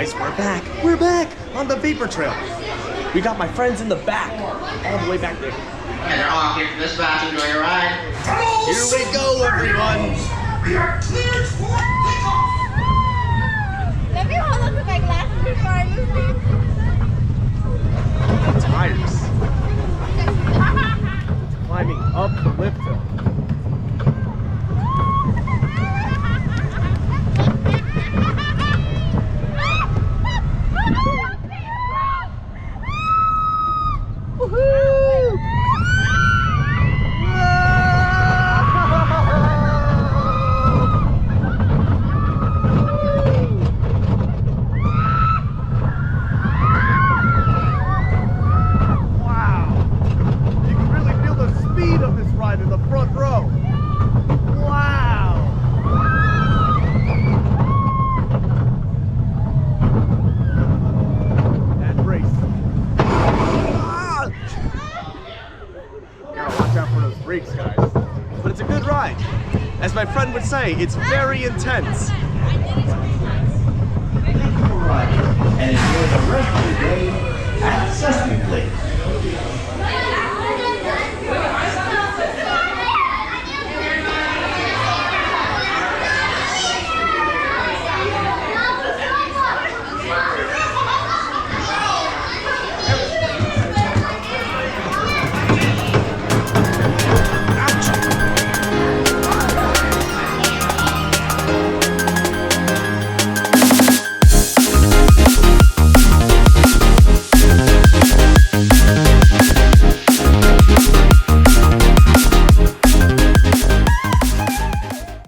guys, we're back. We're back on the vapor trail. We got my friends in the back, all the way back there. And they're all here for this batch. Enjoy your ride. Here we go, everyone. Let me hold on to my glasses before I lose them. Tires. Climbing up the lift hill. But it's a good ride. As my friend would say, it's very intense. Thank you for riding and enjoy the rest of the day at Sesame Place.